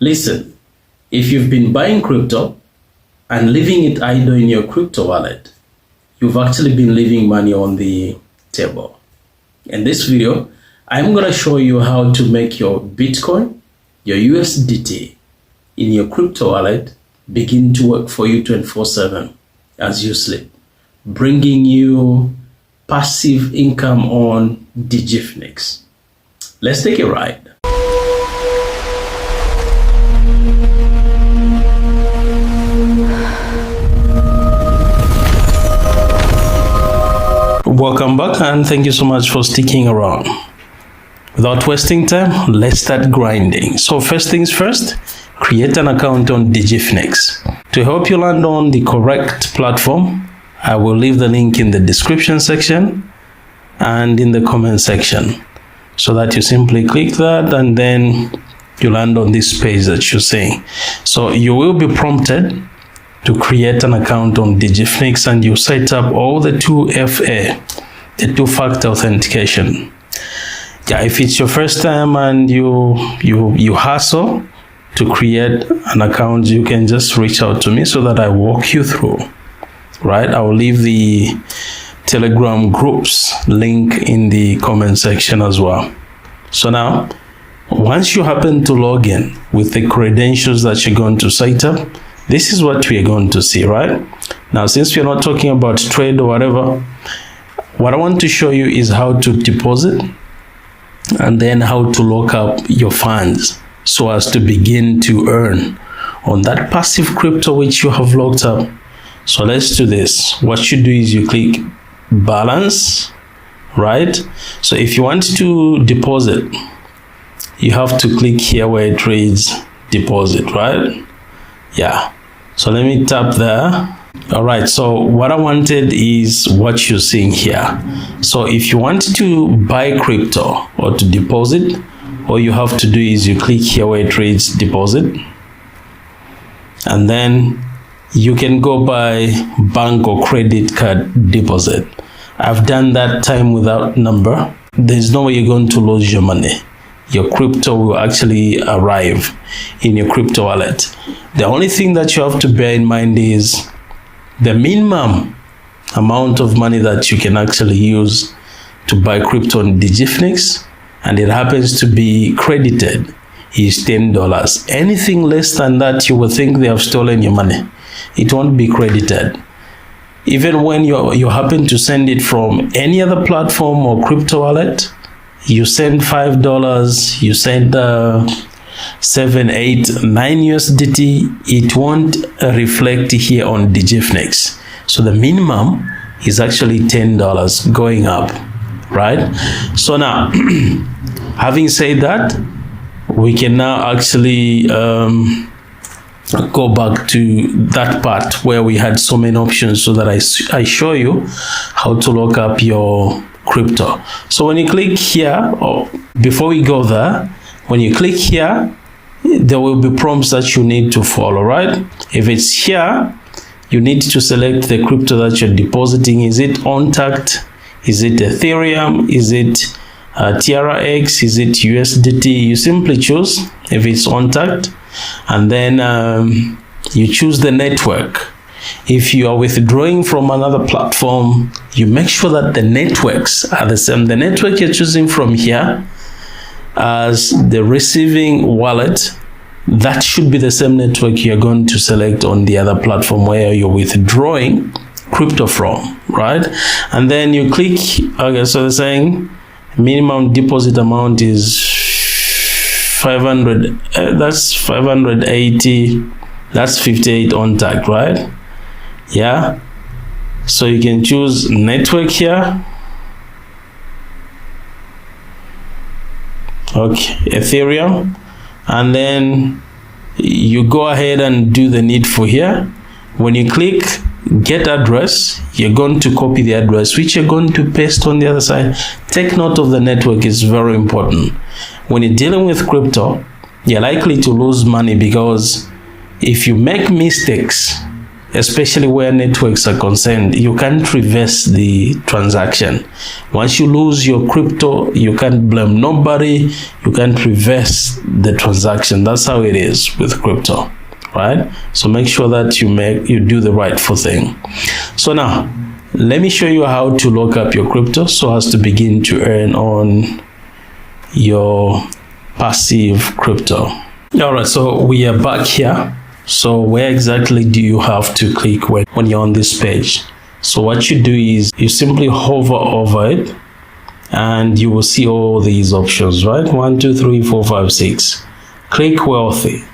Listen, if you've been buying crypto and leaving it idle in your crypto wallet, you've actually been leaving money on the table. In this video, I'm going to show you how to make your Bitcoin, your USDT in your crypto wallet begin to work for you 24/7 as you sleep, bringing you passive income on DigiFinex. Let's take a ride. Welcome back and thank you so much for sticking around. Without wasting time, let's start grinding. So first things first, create an account on DigiFinex. To help you land on the correct platform, I will leave the link in the description section and in the comment section, so that you simply click that and then you land on this page that you're seeing. So you will be prompted to create an account on DigiFinex and you set up all the 2FA, the two-factor authentication. Yeah, if it's your first time and you hassle to create an account, you can just reach out to me so that I walk you through, right? I will leave the Telegram groups link in the comment section as well. So now, once you happen to log in with the credentials that you're going to set up, this is what we are going to see, right? Now, since we're not talking about trade or whatever, what I want to show you is how to deposit and then how to lock up your funds so as to begin to earn on that passive crypto which you have locked up. So let's do this. What you do is you click balance, right? So if you want to deposit, you have to click here where it reads deposit, right? Yeah. So let me tap there. All right, so what I wanted is what you're seeing here. So if you want to buy crypto or to deposit, all you have to do is you click here where it reads deposit, and then you can go by bank or credit card deposit. I've done that time without number. There's no way you're going to lose your money. Your crypto will actually arrive in your crypto wallet. The only thing that you have to bear in mind is the minimum amount of money that you can actually use to buy crypto on DigiFinex, and it happens to be credited, is $10. Anything less than that, you will think they have stolen your money. It won't be credited. Even when you happen to send it from any other platform or crypto wallet, you send $5, you send 7, 8, 9 USDT, it won't reflect here on DigiFinex. So the minimum is actually $10 going up, right? So now, having said that, we can now actually go back to that part where we had so many options so that I show you how to lock up your crypto. So when you click here, or before we go there, when you click here, there will be prompts that you need to follow, right? If it's here, you need to select the crypto that you're depositing. Is it Ontact? Is it Ethereum? Is it TRX? Is it USDT? You simply choose if it's Ontact, and then you choose the network. If you are withdrawing from another platform, you make sure that the networks are the same. The network you're choosing from here as the receiving wallet, that should be the same network you're going to select on the other platform where you're withdrawing crypto from, right? And then you click, okay, so they're saying minimum deposit amount is 500, that's 580, that's 58 on tag, right? Yeah, so you can choose network here. Okay, Ethereum, and then you go ahead and do the needful here. When you click get address, you're going to copy the address which you're going to paste on the other side. Take note of the network, is very important. When you're dealing with crypto, you're likely to lose money because if you make mistakes especially where networks are concerned, you can't reverse the transaction. Once you lose your crypto, you can't blame nobody. You can't reverse the transaction. That's how it is with crypto, right? So make sure that you do the rightful thing. So now, let me show you how to lock up your crypto so as to begin to earn on your passive crypto. All right, so we are back here. So where exactly do you have to click when you're on this page? So what you do is you simply hover over it and you will see all these options, right? 1, 2, 3, 4, 5, 6. Click wealthy.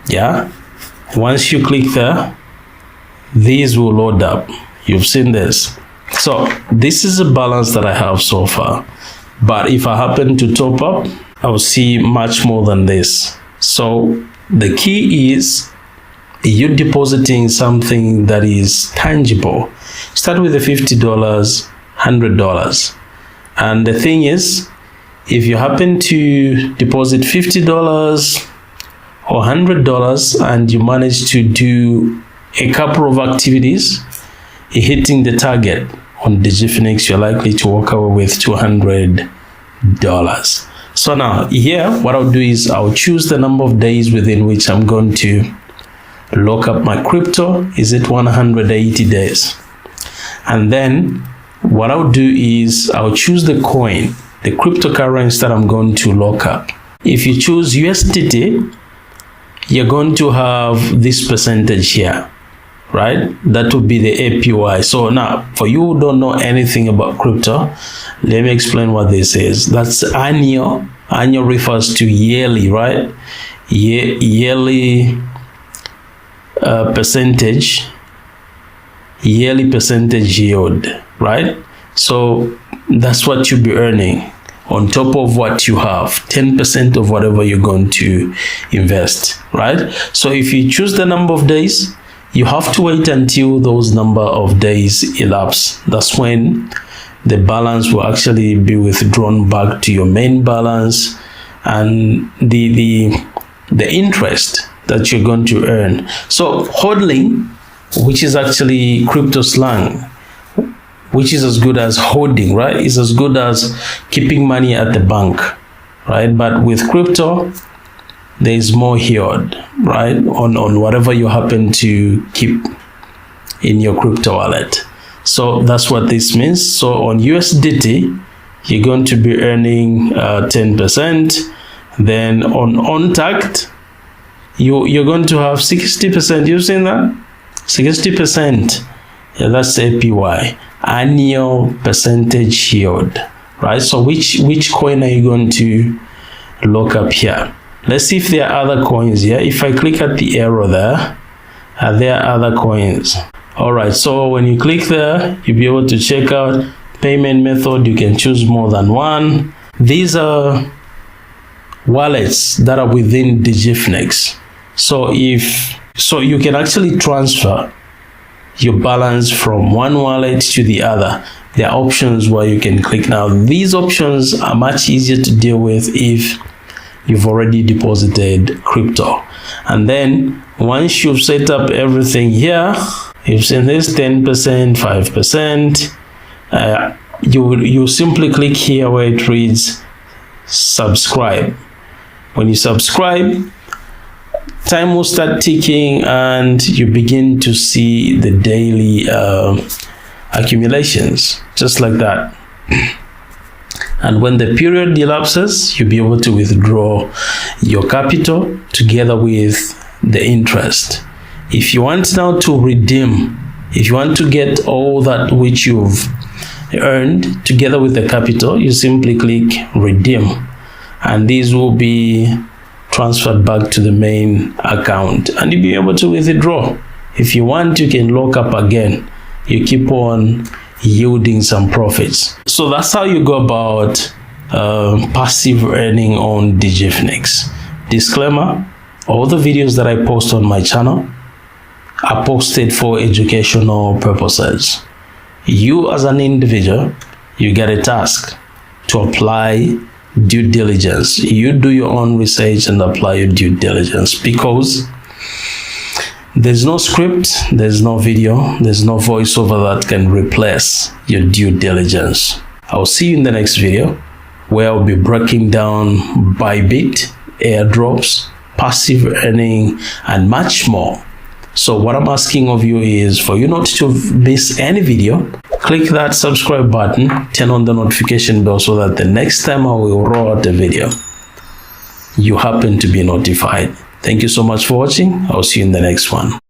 Yeah. Once you click there, these will load up. You've seen this. So this is a balance that I have so far. But if I happen to top up, I will see much more than this. So the key is you depositing something that is tangible. Start with the $50, $100. And the thing is, if you happen to deposit $50 or $100 and you manage to do a couple of activities, hitting the target on DigiFinex, you're likely to walk away with $200. So now here, what I'll do is I'll choose the number of days within which I'm going to lock up my crypto. Is it 180 days? And then what I'll do is I'll choose the coin, the cryptocurrency that I'm going to lock up. If you choose USDT, you're going to have this percentage here, right? That would be the APR. So now, for you who don't know anything about crypto, let me explain what this is. That's annual. Annual refers to yearly, right? Yearly percentage. Yearly percentage yield, right? So that's what you'll be earning on top of what you have, 10% of whatever you're going to invest, right? So if you choose the number of days, you have to wait until those number of days elapse. That's when the balance will actually be withdrawn back to your main balance, and the interest that you're going to earn. So HODLing, which is actually crypto slang, which is as good as holding, right? It's as good as keeping money at the bank, right? But with crypto, there is more yield, right? On whatever you happen to keep in your crypto wallet. So that's what this means. So on USDT, you're going to be earning 10%. Then on untagged, you're going to have 60%. You've seen that? 60%. Yeah, that's APY, annual percentage yield, right? So which coin are you going to lock up here? Let's see if there are other coins here. If I click at the arrow there, there are other coins. All right, so when you click there, you'll be able to check out payment method. You can choose more than one. These are wallets that are within DigiFinex. So you can actually transfer your balance from one wallet to the other. There are options where you can click. Now, these options are much easier to deal with if you've already deposited crypto. And then once you've set up everything here, you've seen this 10%, 5%, you simply click here where it reads subscribe. When you subscribe, time will start ticking and you begin to see the daily accumulations, just like that. And when the period elapses, you'll be able to withdraw your capital together with the interest. If you want now to redeem, if you want to get all that which you've earned together with the capital, you simply click redeem, and these will be transferred back to the main account and you'll be able to withdraw. If you want, you can lock up again. You keep on yielding some profits. So that's how you go about passive earning on DigiFinex. Disclaimer, all the videos that I post on my channel are posted for educational purposes. You as an individual, you get a task to apply due diligence. You do your own research and apply your due diligence, because There's no script, there's no video, there's no voiceover that can replace your due diligence. I'll see you in the next video, where I'll be breaking down Bybit, airdrops, passive earning, and much more. So what I'm asking of you is for you not to miss any video, click that subscribe button, turn on the notification bell so that the next time I will roll out a video, you happen to be notified. Thank you so much for watching. I'll see you in the next one.